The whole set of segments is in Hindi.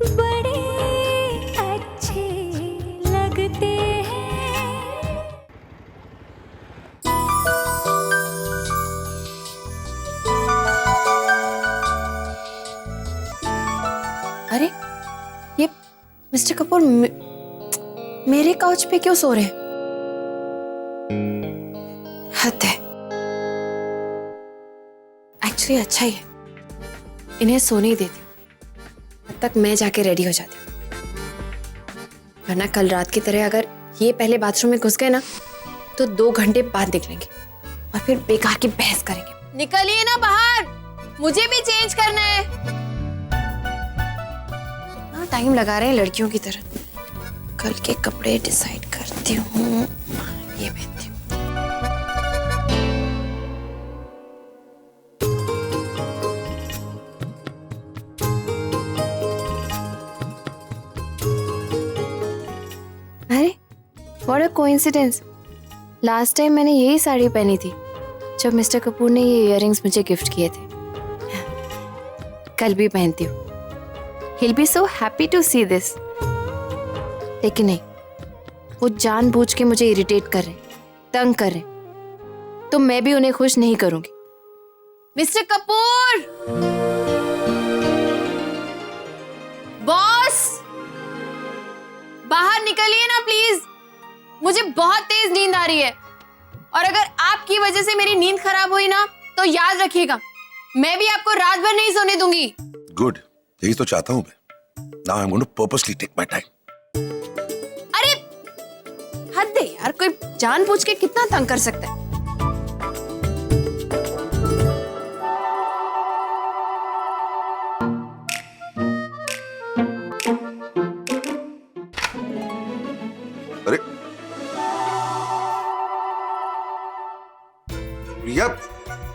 बड़े अच्छे लगते हैं। अरे ये मिस्टर कपूर मेरे काउच पे क्यों सो रहे हैं? हद है। एक्चुअली अच्छा ही है, इन्हें सोने ही देती हूँ, तब तक मैं जाके रेडी हो जाती हूँ। वरना कल रात की तरह अगर ये पहले बाथरूम में घुस गए ना तो 2 घंटे बाद निकलेंगे और फिर बेकार की बहस करेंगे। निकलिए ना बाहर, मुझे भी चेंज करना है। ना टाइम लगा रहे हैं लड़कियों की तरह। कल के कपड़े डिसाइड करती हूँ, ये पहनती हूँ। अरे what a coincidence, last time मैंने यही साड़ी पहनी थी जब मिस्टर कपूर ने ये इयररिंग्स मुझे गिफ्ट किए थे। कल भी पहनती हूँ। He'll be so happy to see this. लेकिन नहीं, वो जानबूझ के मुझे इरिटेट कर रहे, तंग कर रहे, तो मैं भी उन्हें खुश नहीं करूंगी। मिस्टर कपूर! बॉस! बाहर निकलिए ना प्लीज, मुझे बहुत तेज नींद आ रही है और अगर आपकी वजह से मेरी नींद खराब हुई ना तो याद रखिएगा, मैं भी आपको रात भर नहीं सोने दूंगी। गुड, यही तो चाहता हूं मैं। Now I'm going to purposely take my time. अरे हद है यार, कोई जानबूझ के कितना तंग कर सकता है। अरे प्रिया,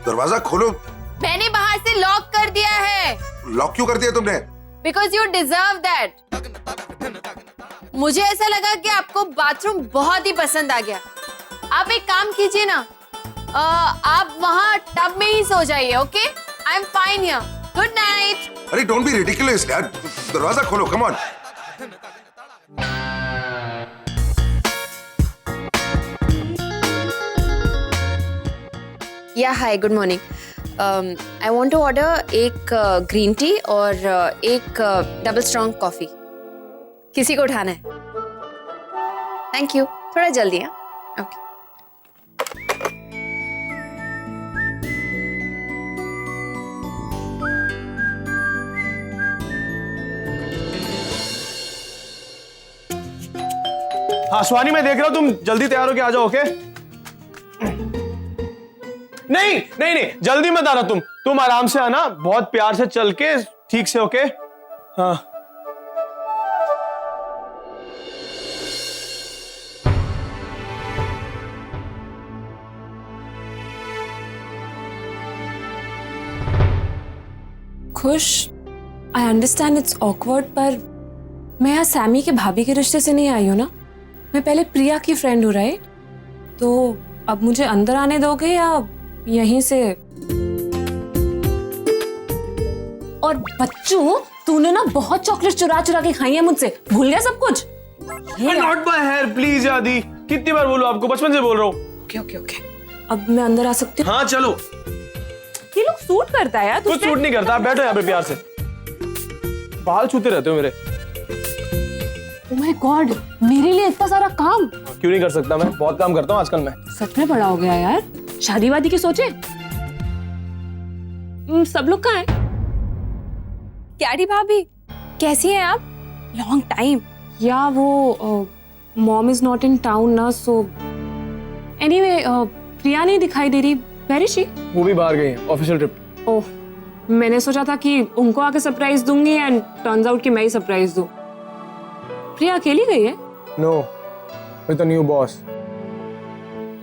दरवाजा खोलो। मैंने बाहर से लॉक कर दिया है। लॉक क्यों कर दिया तुमने? Because you deserve that. मुझे ऐसा लगा कि आपको बाथरूम बहुत ही पसंद आ गया। आप एक काम कीजिए ना, आप वहाँ टब में ही सो जाइए, okay? I am fine here. Good night. अरे डोंट बी रिडिकुलस यार, दरवाजा खोलो, come on. Yeah hi, good morning. I want to order एक ग्रीन टी और एक डबल स्ट्रॉन्ग कॉफी। किसी को उठाना है? थैंक यू, थोड़ा जल्दी। हाँ, ओके। हाँ स्वानी, मैं देख रहा हूँ, तुम जल्दी तैयार होके आ जाओ, ओके? नहीं नहीं नहीं, जल्दी मत आना, तुम आराम से आना, बहुत प्यार से चल के ठीक से, ओके? हाँ। खुश, आई अंडरस्टैंड इट्स ऑकवर्ड, पर मैं यहाँ सैमी के भाभी के रिश्ते से नहीं आई हूँ ना। मैं पहले प्रिया की फ्रेंड हूँ, राइट? तो अब मुझे अंदर आने दोगे या यहीं से? और बच्चों, तूने ना बहुत चॉकलेट चुरा चुरा के खाई है मुझसे, भूल गया सब कुछ? नॉट माय हेयर प्लीज आदि, कितनी बार बोलूं आपको, बचपन से बोल रहा हूँ। ओके ओके ओके, अब मैं अंदर आ सकती हूँ? हाँ चलो। ये लोग सूट करता है यार। कुछ सूट नहीं करता, आप बैठो यहाँ पे प्यार से। बाल छूते रहते हो मेरे। ओह माय गॉड, मेरे लिए इतना सारा काम? क्यों नहीं कर सकता, मैं बहुत काम करता हूँ आजकल मैं। सच में बड़ा हो गया यार, शादी वादी की सोचे? सब लोग कहाँ हैं? क्यारी भाभी, कैसी हैं आप? Long time. या वो mom is not in town ना, सो एनीवे प्रिया नहीं दिखाई दे रही। Where is she? वो भी बाहर गई है, ऑफिशियल ट्रिप। ओह, मैंने सोचा था कि उनको आके सरप्राइज दूंगी एंड टर्न्स आउट कि मैं ही सरप्राइज दूं। प्रिया अकेली गई है? No, with a new boss.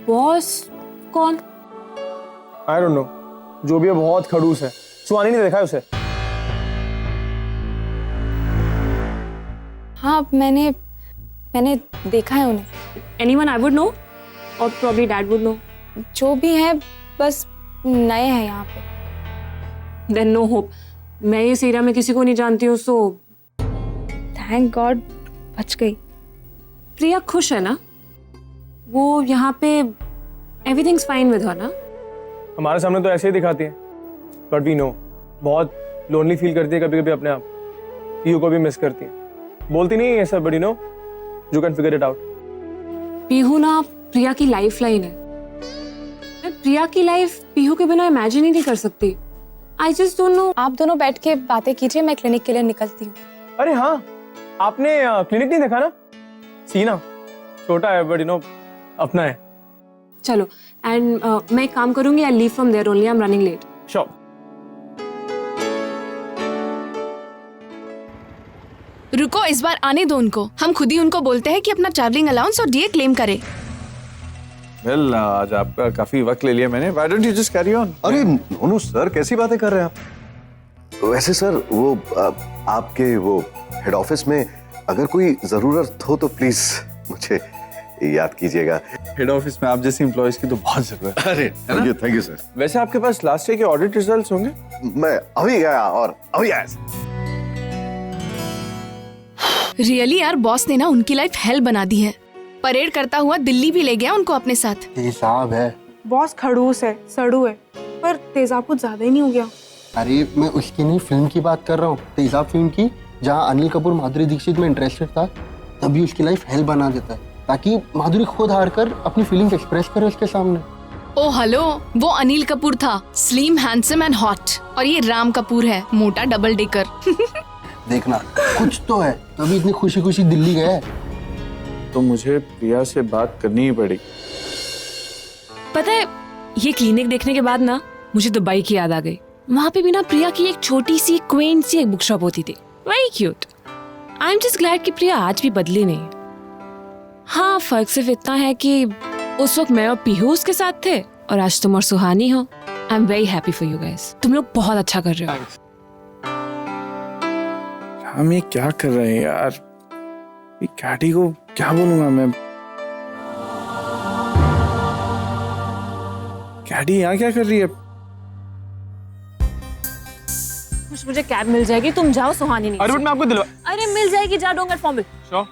Boss कौन? आई डोंट नो, जो भी है बहुत खड़ूस है। सुहानी ने देखा है उसे? हाँ, मैंने देखा है उन्हें। एनीवन आई वुड नो, और प्रॉब्ली डैड वुड नो। जो भी है, बस नए हैं यहाँ पे। Then no hope. मैं इस एरिया में किसी को नहीं जानती हूँ, सो थैंक गॉड बच गई। प्रिया खुश है ना? वो यहाँ पे एवरीथिंग्स फाइन विद हर ना? हमारे सामने तो ऐसे ही दिखाती है, बट वी नो बहुत लोनली फील करती है कभी कभी अपने आप। पीयू को भी मिस करती है, बोलती नहीं है सब, but you no you can figure it out. Pihu ना प्रिया की लाइफ लाइन है। मैं प्रिया की लाइफ पीहू के बिना इमेजिन ही नहीं कर सकती। I just don't know. आप दोनों बैठ के बातें कीजिए, मैं क्लिनिक के लिए निकलती हूँ। अरे हाँ, आपने क्लिनिक नहीं देखा ना? सीना छोटा है बट यू नो अपना है। चलो एंड मैं एक काम करूंगी, I leave from there only, I am running late. Sure. रुको, इस बार आने दो उनको। हम खुद ही उनको बोलते हैं कि अपना ट्रैवलिंग अलाउंस और डीए क्लेम करें। वेल आज आपका काफी वक्त ले लिया मैंने। Why don't you just carry on? अरे नो सर, कैसी बातें कर रहे हैं आप? वैसे सर वो आपके वो हेड ऑफिस में अगर कोई जरूरत हो तो प्लीज मुझे याद कीजिएगा। हेड ऑफिस में आप जैसे एम्प्लॉइज की तो बहुत जरूरत है। अरे थैंक यू सर। वैसे आपके पास लास्ट ईयर के ऑडिट रिजल्ट्स होंगे? मैं अभी गया और अभी आया। रियली यार, बॉस ने ना उनकी लाइफ हेल बना दी है। परेड करता हुआ दिल्ली भी ले गया उनको अपने साथ। तेजाब है। बॉस खड़ूस है, सड़ू है, पर तेजाब कुछ ज्यादा ही नहीं हो गया। अरे मैं उसकी नहीं, फिल्म की बात कर रहा हूँ, तेजाब फिल्म की, जहाँ अनिल कपूर माधुरी दीक्षित में इंटरेस्टेड था, तभी उसकी लाइफ हेल बना देता है ताकि माधुरी खुद हार कर अपनी फीलिंग्स एक्सप्रेस करे उसके सामने। ओ हेलो, वो अनिल कपूर था, स्लिम हैंडसम एंड हॉट, और ये राम कपूर है, मोटा डबल डेकर। देखना कुछ तो है, तभी इतनी खुशी खुशी दिल्ली गए। तो मुझे प्रिया से बात करनी ही पड़ेगी। पता है, ये क्लिनिक देखने के बाद ना मुझे दुबई की याद आ गई। वहाँ पे भी ना प्रिया की एक छोटी सी क्वेंट सी एक बुक शॉप होती थी, very cute. I am just glad कि प्रिया आज भी बदली नहीं। हाँ, फर्क सिर्फ इतना है कि उस वक्त मैं और पीहू उसके साथ थे और आज तुम और सुहानी हो। I am very happy for you guys. तुम लोग बहुत अच्छा कर रहे हो। हम ये क्या कर रहे हैं यार? ये कैटी को क्या बोलूंगा मैं? कैटी यहाँ क्या कर रही है? मुझे कैब मिल जाएगी, तुम जाओ, सुहानी नहीं। अरे बट मैं आपको दिलवा। अरे मिल जाएगी, जा डोंगर formal. Sure.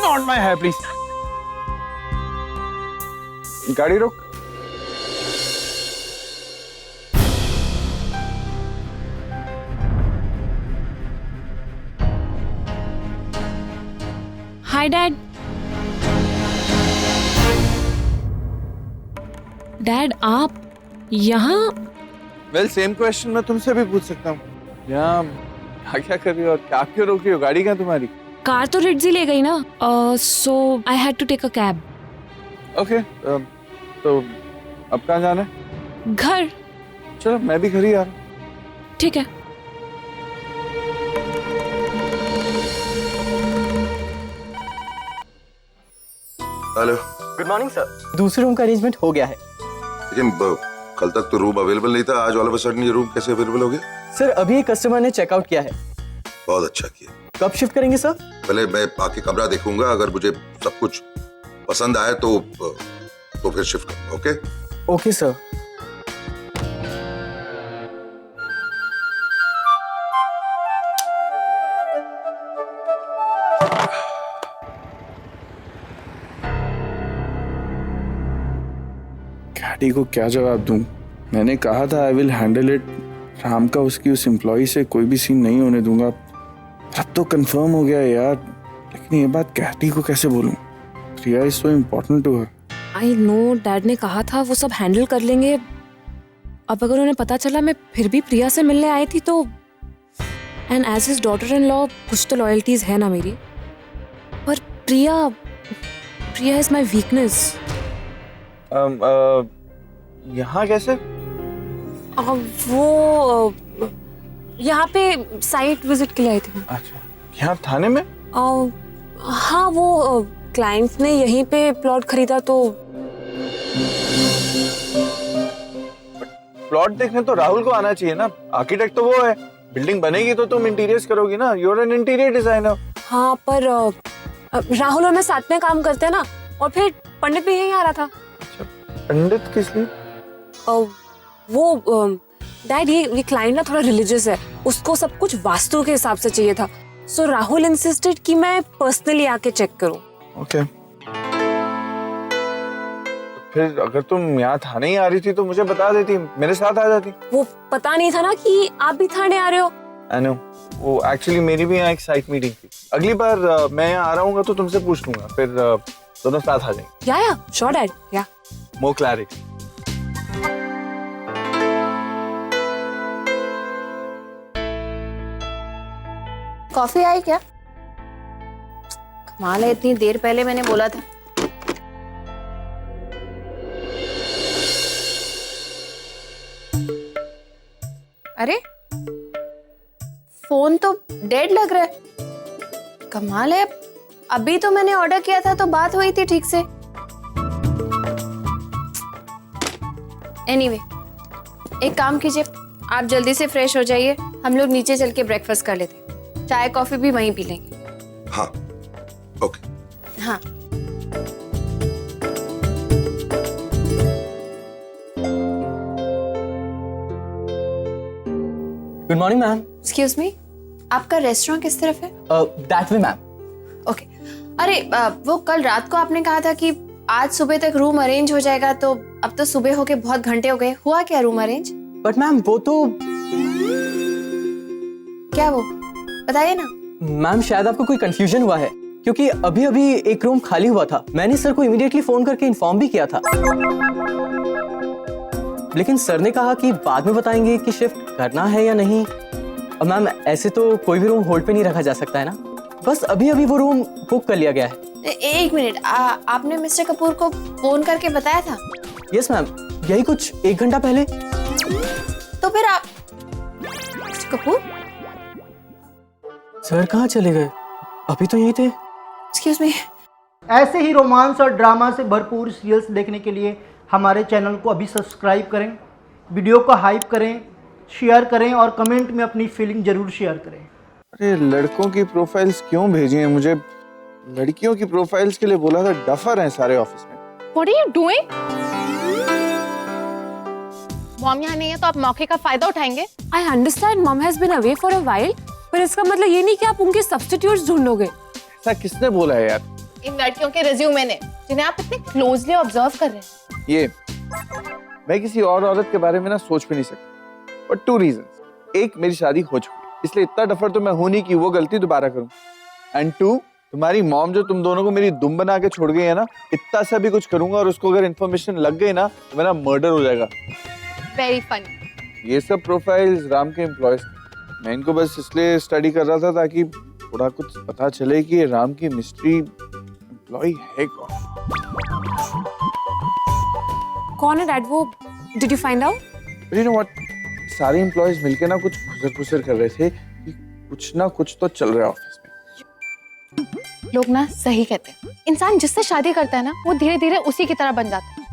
Not my here please. गाड़ी रोक। Hi dad. डैड आप यहाँ? वेल सेम क्वेश्चन मैं तुमसे भी पूछ सकता हूँ। यहाँ क्या कर रही हो और क्या क्यों रोक रही हो? गाड़ी क्या तुम्हारी? कार तो रिड्जी ले गई ना, so I had to take a cab. Okay, तो अब कहाँ जाना है? घर। चलो मैं भी घर ही आ रहा हूँ। ठीक है। हेलो। Good morning sir. दूसरे रूम का अरेंजमेंट हो गया है। लेकिन कल तक तो रूम अवेलेबल नहीं था, आज ऑल ऑफ अ सडन ये रूम कैसे अवेलेबल हो गया? सर अभी एक कस्टमर ने चेकआउट किया है। बहुत अच्छा किया। कब शिफ्ट करेंगे सर? पहले मैं आके कमरा देखूंगा, अगर मुझे सब कुछ पसंद आए तो फिर शिफ्ट करूंगा। Okay okay sir. कैटी को क्या जवाब दूं? मैंने कहा था I will handle it. Ram का उसकी उस एम्प्लॉय से कोई भी सीन नहीं होने दूंगा। अब तो कंफर्म हो गया यार, लेकिन ये बात कैटी को कैसे बोलूं? Priya is so important to her. I know, dad ने कहा था वो सब हैंडल कर लेंगे। अब अगर उन्हें पता चला मैं फिर भी प्रिया से मिलने आई थी तो, and as his daughter in law कुछ तो लॉयल्टीज है ना मेरी। पर प्रिया इज माई वीकनेस। यहाँ कैसे? वो यहाँ पे साइट विजिट के लिए आई थी। अच्छा, यहाँ थाने में? हाँ, वो क्लाइंट ने यहीं पे प्लॉट खरीदा तो। प्लॉट देखने तो राहुल को आना चाहिए ना, आर्किटेक्ट तो वो है। बिल्डिंग बनेगी तो तुम इंटीरियर्स करोगी ना, you are an interior designer. हाँ, पर राहुल और मैं साथ में काम करते हैं ना, और फिर पंडित भी यहीं आ रहा था। अच्छा, पंडित किस लिए? वो डैड, ये क्लाइंट ना थोड़ा रिलीजियस है, उसको सब कुछ वास्तु के हिसाब से चाहिए था। सो राहुल इंसिस्टेड कि मैं पर्सनली आके चेक करूं। ओके फिर अगर तुम यहाँ थाने ही आ रही थी तो मुझे बता देती, मेरे साथ आ जाती। वो पता नहीं था ना कि आप भी थाने आ रहे हो। आई नो, वो एक्चुअली मेरी भी यहाँ एक साइट मीटिंग थी। अगली बार मैं यहाँ आ रहा हूँ तो तुमसे पूछ लूंगा, फिर दोनों साथ आ जाएंगे। या श्योर डैड, या मोर क्लैरिटी। कॉफी आई क्या? कमाल है, इतनी देर पहले मैंने बोला था। अरे फोन तो डेड लग रहा है। कमाल है, अभी तो मैंने ऑर्डर किया था तो बात हुई थी ठीक से। एनीवे, एक काम कीजिए, आप जल्दी से फ्रेश हो जाइए, हम लोग नीचे चल के ब्रेकफास्ट कर लेते हैं। चाय कॉफी भी वहीं पी लेंगे। हाँ ओके। हाँ good morning ma'am. Excuse me, आपका रेस्टोरेंट किस तरफ है? That way ma'am. ओके। अरे वो कल रात को आपने कहा था कि आज सुबह तक रूम अरेंज हो जाएगा, तो अब तो सुबह होके बहुत घंटे हो गए, हुआ क्या रूम अरेंज? बट मैम वो तो क्या वो बताइए ना। मैम शायद आपको कोई कंफ्यूजन हुआ है, क्योंकि अभी अभी एक रूम खाली हुआ था। मैंने सर को इमीडिएटली फोन करके इन्फॉर्म भी किया था, लेकिन सर ने कहा कि बाद में बताएंगे कि शिफ्ट करना है या नहीं। और मैम ऐसे तो कोई भी रूम होल्ड पे नहीं रखा जा सकता है ना, बस अभी अभी वो रूम बुक कर लिया गया है। एक मिनट, आपने मिस्टर कपूर को फोन करके बताया था? यस मैम, यही कुछ 1 घंटा पहले। तो फिर आप मिस्टर कपूर सर कहाँ चले गए? अभी तो यही थे। Excuse me. ऐसे ही रोमांस और ड्रामा से भरपूर सीरियल्स देखने के लिए हमारे चैनल को अभी सब्सक्राइब करें, वीडियो को हाइप करें, शेयर करें और कमेंट में अपनी फीलिंग जरूर शेयर करें। अरे लड़कों की प्रोफाइल्स क्यों भेजी हैं मुझे? लड़कियों की प्रोफाइल्स के लिए बोला था, डफर हैं सारे ऑफिस में। What are you doing? Mom यहाँ नहीं है तो आप मौके का फायदा उठाएंगे। I understand mom has been away for a while, पर इसका मतलब ये नहीं कि आप उनके सब्स्टिट्यूट्स ढूंढोगे। ऐसा किसने बोला है यार? इन लड़कियों के रिज्यूमे ने, जिन्हें आप इतने क्लोजली ऑब्जर्व कर रहे हैं। ये मैं किसी और औरत के बारे में ना सोच भी नहीं सकता, और 2 रीजंस। एक, मेरी शादी हो चुकी, इसलिए इतना डफर तो मैं हूं नहीं कि वो गलती दोबारा करूं। एंड 2, तुम्हारी मॉम जो तुम दोनों को मेरी दुम बना के छोड़ गई है ना, इतना सा भी कुछ करूंगा और उसको अगर इन्फॉर्मेशन लग गई ना तो मेरा मर्डर हो जाएगा। Very funny. ये सब प्रोफाइल्स राम के एम्प्लॉयज, मैं इनको बस इसलिए स्टडी कर रहा था ताकि थोड़ा कुछ पता चले कि राम की मिस्ट्री एम्प्लॉय है कौन। कौन है डैड वो? Did you find out? You know what, सारे एम्प्लॉयज मिलके ना कुछ खुसर कर रहे थे कि कुछ ना कुछ तो चल रहा है ऑफिस में। लोग ना सही कहते हैं, इंसान जिससे शादी करता है ना वो धीरे धीरे उसी की तरह बन जाता है।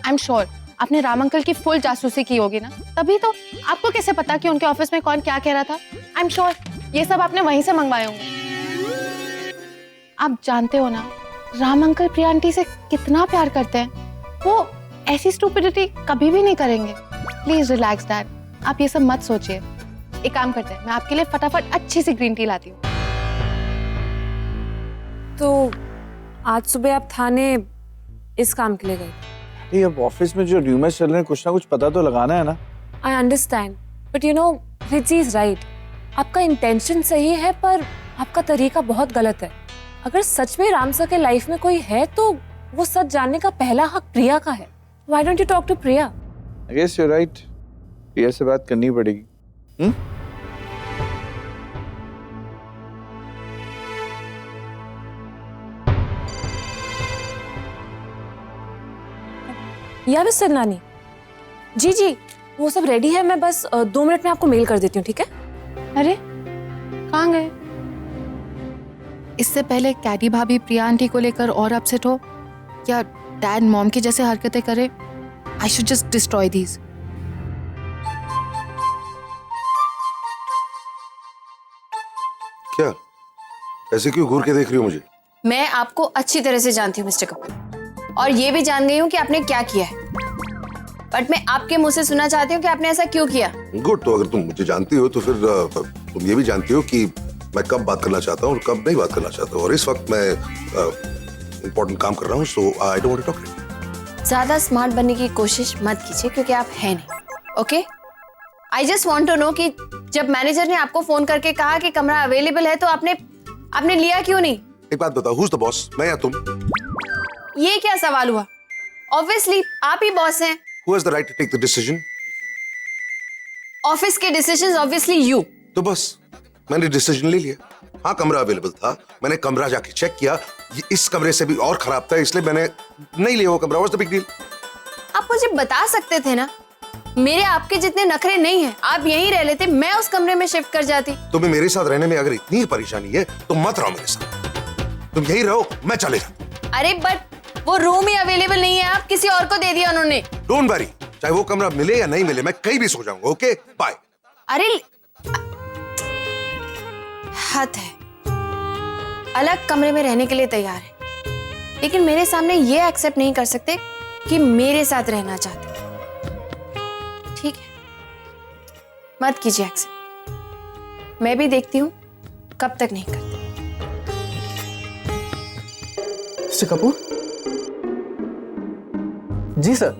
आई एम श्योर आपने राम अंकल की फुल जासूसी की होगी ना, तभी तो आपको कैसे पता कि उनके ऑफिस में कौन क्या कह रहा था? आई एम श्योर ये सब आपने वहीं से मंगवाए होंगे। आप जानते हो ना राम अंकल प्रिया आंटी से कितना प्यार करते हैं, वो ऐसी स्टूपिडिटी कभी भी नहीं करेंगे। प्लीज रिलैक्स डैड, आप ये सब मत सोचिए। एक काम करते हैं, मैं आपके लिए फटाफट अच्छी सी ग्रीन टी लाती हूँ। तो आज सुबह आप थाने इस काम के लिए गए? ये अब ऑफिस में जो र्यूमर्स चल रहे हैं, कुछ ना कुछ पता तो लगाना है ना। I understand, but you know Richie is right. आपका इंटेंशन सही है पर आपका तरीका बहुत गलत है। अगर सच में राम सर के लाइफ में कोई है तो वो सच जानने का पहला हक प्रिया का है। Why don't you talk to Priya? I guess you're right. प्रिया से बात करनी पड़ेगी। या मिस्टर नानी जी जी, वो सब रेडी है, मैं बस 2 मिनट में आपको मेल कर देती हूँ, ठीक है? अरे कहाँ गए? इससे पहले कैडी भाभी प्रिया आंटी को लेकर और अपसेट हो या डैड मॉम की जैसे हरकतें करे, I should just destroy these. क्या ऐसे क्यों घूर के देख रही हो मुझे? मैं आपको अच्छी तरह से जानती हूँ मिस्टर कपूर, और ये भी जान गई हूँ कि आपने क्या किया है, बट मैं आपके मुंह से सुनना चाहती हूँ कि आपने ऐसा क्यों किया। गुड, तो अगर तुम मुझे जानती हो तो फिर तुम ये भी जानती हो कि मैं कब बात करना चाहता हूँ और कब नहीं बात करना चाहता हूँ, और इस वक्त मैं इंपॉर्टेंट काम कर रहा हूँ, so I don't want to talk. ज्यादा स्मार्ट बनने की कोशिश मत कीजिए क्योंकि आप हैं नहीं। Okay, I just want to know कि जब मैनेजर ने आपको फोन करके कहा कि कमरा अवेलेबल है तो आपने लिया क्यों नहीं? एक बात बताओ, who's the boss, मैं या तुम? ये क्या सवाल हुआ? ऑब्वियसली आप ही बॉस हैं। Who has the right to take the decision? Office के डिसीजंस ऑब्वियसली यू। तो बस मैंने डिसीजन ले लिया। हाँ, कमरा अवेलेबल था, मैंने कमरा जाके चेक किया, ये इस कमरे से भी और खराब था, इसलिए मैंने नहीं लिया वो कमरा। What's the big deal? आप मुझे बता सकते थे ना, मेरे आपके जितने नखरे नहीं हैं, आप यहीं रह लेते, मैं उस कमरे में शिफ्ट कर जाती। तुम्हें मेरे साथ रहने में अगर इतनी परेशानी है तो मत रहो मेरे साथ, तुम यही रहो, मैं चले जाता। अरे बट वो रूम ही अवेलेबल नहीं है, आप किसी और को दे दिया उन्होंने। डोंट वरी, चाहे वो कमरा मिले या नहीं मिले, मैं कहीं भी सो जाऊंगा। Okay, bye. अरे हद है, अलग कमरे में रहने के लिए तैयार है, लेकिन मेरे सामने ये एक्सेप्ट नहीं कर सकते कि मेरे साथ रहना चाहते। ठीक है, मत कीजिए एक्सेप्ट, मैं भी देखती हूँ कब तक नहीं करते। मिस्टर कपूर? जी sir.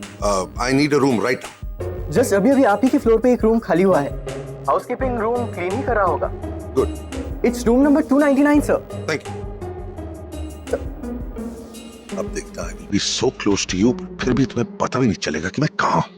I need a room right now. Just अभी आप ही के फ्लोर पे एक रूम खाली हुआ है। हाउसकीपिंग रूम क्लीन ही कर रहा होगा। Good. It's room number 299 sir. Thank you. अब देखता है, be so close to you, फिर भी तुम्हें पता भी नहीं चलेगा कि मैं कहां हूं।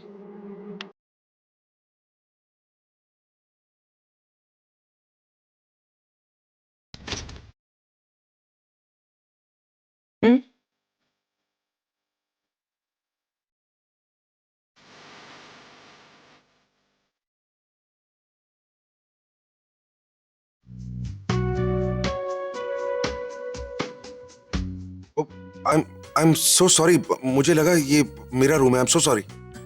I'm so sorry, मुझे लगा ये मेरा रूम है। I'm so sorry.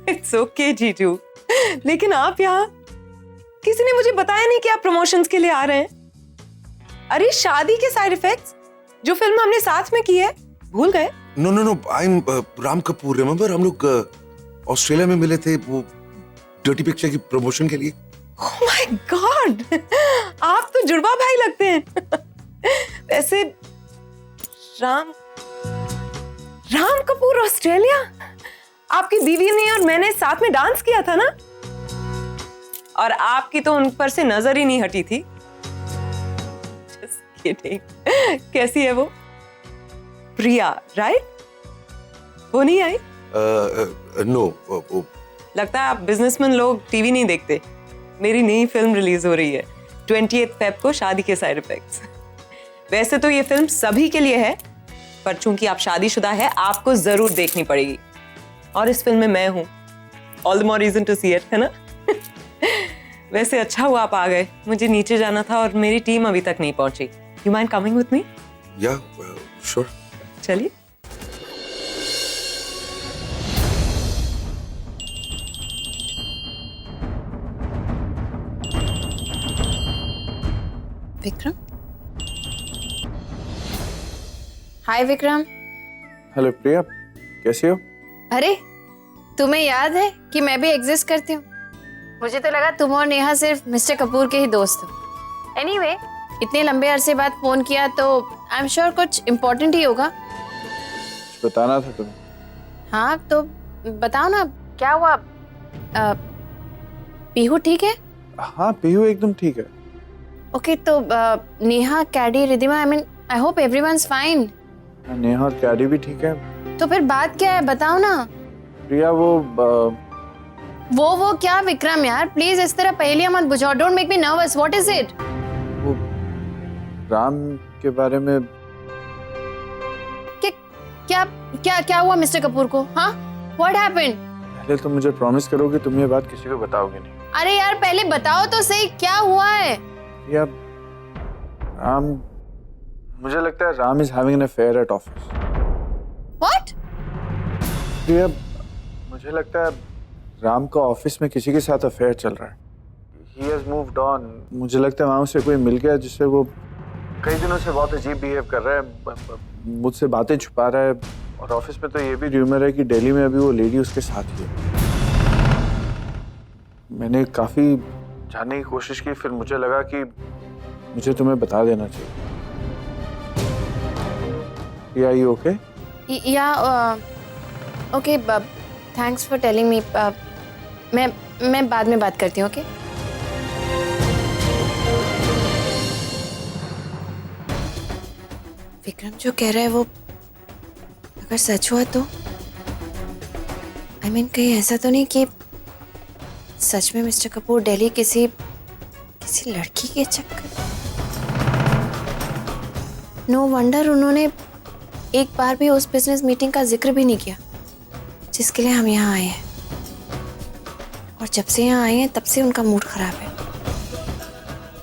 It's okay, जीजू। लेकिन आप यहाँ, किसी ने मुझे बताया नहीं कि आप प्रमोशंस के लिए आ रहे हैं। अरे शादी के साइड इफेक्ट्स, जो फिल्म हमने साथ में की है, भूल गए? No, I'm Ram Kapoor. Remember हम लोग ऑस्ट्रेलिया में मिले थे वो डर्टी पिक्चर की प्रमोशन के लिए। Oh my God! आप तो जुड़वा भाई लगते हैं। वैसे राम कपूर ऑस्ट्रेलिया, आपकी बीवी ने और मैंने साथ में डांस किया था ना, और आपकी तो उन पर से नजर ही नहीं हटी थी। Just kidding. कैसी है वो? प्रिया, राइट? वो नहीं आई? नो। लगता है आप बिजनेसमैन लोग टीवी नहीं देखते। मेरी नई फिल्म रिलीज हो रही है 28 फेब को, शादी के साइड इफेक्ट्स। वैसे तो ये फिल्म सभी के लिए है, पर चूंकि आप शादीशुदा है, आपको जरूर देखनी पड़ेगी। और इस फिल्म में मैं हूं, all the more reason to see it, है ना? वैसे अच्छा हुआ आप आ गए, मुझे नीचे जाना था और मेरी टीम अभी तक नहीं पहुंची। You mind coming with me? या श्योर। चलिए। विक्रम? हाय विक्रम। हेलो प्रिया, कैसे हो? अरे तुम्हें याद है कि मैं भी एग्जिस्ट करती हूँ? मुझे तो लगा तुम और नेहा सिर्फ मिस्टर कपूर के ही दोस्त हो। एनीवे, इतने लंबे अरसे बाद फोन किया तो आई एम श्योर कुछ इम्पोर्टेंट ही होगा। कुछ बताना था तुम्हें। हाँ तो बताओ ना, क्या हुआ? पीहू ठीक है? हाँ, पीहू एकदम ठीक है। ओके, तो Neha, Cady, Ridhima, I hope everyone's fine. Neha और कैडी भी ठीक है। तो फिर बात क्या है, बताओ ना। प्रिया वो क्या विक्रम यार, प्लीज इस तरह पहेलियां मत बुझाओ। Don't make me nervous. What is it? वो राम के बारे में। क्या हुआ मिस्टर कपूर को? हाँ, व्हाट हैपेंड? पहले तो मुझे प्रॉमिस करो कि तुम ये बात किसी को बताओगे नहीं। अरे यार पहले बताओ तो सही, क्या हुआ है? या राम, मुझे लगता है Ram is having an affair at office. What? Priya, मुझे लगता है राम का ऑफिस में किसी के साथ अफेयर चल रहा है। He has moved on. मुझे लगता है वहाँ उसे कोई मिल गया जिससे वो कई दिनों से बहुत अजीब बिहेव कर रहा है, मुझसे बातें छुपा रहा है, और ऑफिस में तो ये भी र्यूमर है कि दिल्ली में अभी वो लेडी उसके साथ ही है। मैंने काफ़ी जानने की कोशिश की, फिर मुझे लगा कि मुझे तुम्हें बता देना चाहिए। या यू ओके? या okay, thanks for telling me. मैं बाद में बात करती हूँ, ओके? विक्रम जो कह रहा है वो अगर सच हुआ तो I mean, कहीं ऐसा तो नहीं कि सच में मिस्टर कपूर दिल्ली किसी लड़की के चक्कर। नो वंडर उन्होंने एक बार भी उस बिजनेस मीटिंग का जिक्र भी नहीं किया जिसके लिए हम यहाँ आए हैं, और जब से यहाँ आए हैं तब से उनका मूड खराब है।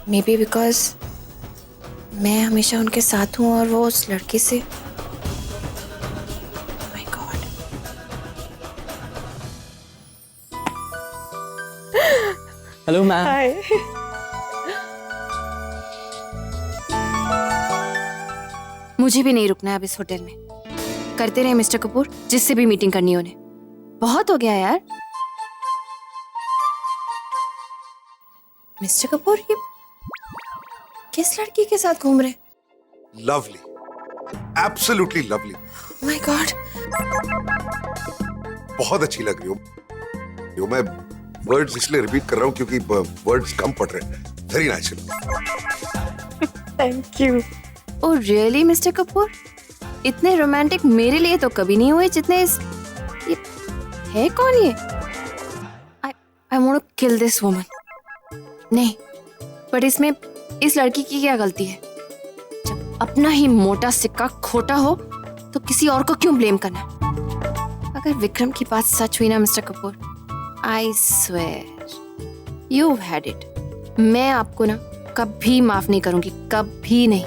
मे बी बिकॉज मैं हमेशा उनके साथ हूँ और वो उस लड़की से। My god. Hello ma'am. Hi. मुझे भी नहीं रुकना है अब इस होटल में। करते रहे मिस्टर कपूर जिससे भी मीटिंग करनी उन्हें। बहुत हो गया यार। मिस्टर कपूर ये किस लड़की के साथ घूम रहे? Lovely, absolutely lovely. My God. बहुत अच्छी लग रही हो। मैं वर्ड्स इसलिए रिपीट कर रहा हूँ क्योंकि वर्ड्स कम पड़ रहे हैं। Very nice. Thank you. Oh really mister Kapoor? इतने रोमांटिक मेरे लिए तो कभी नहीं हुए जितने इस ये है कौन ये? I want to kill this woman. नहीं, पर इसमें इस लड़की की क्या गलती है? जब अपना ही मोटा सिक्का खोटा हो तो किसी और को क्यों ब्लेम करना? अगर विक्रम की बात सच हुई ना mister Kapoor, I swear you had it. मैं आपको ना कभी माफ नहीं करूंगी, कभी नहीं।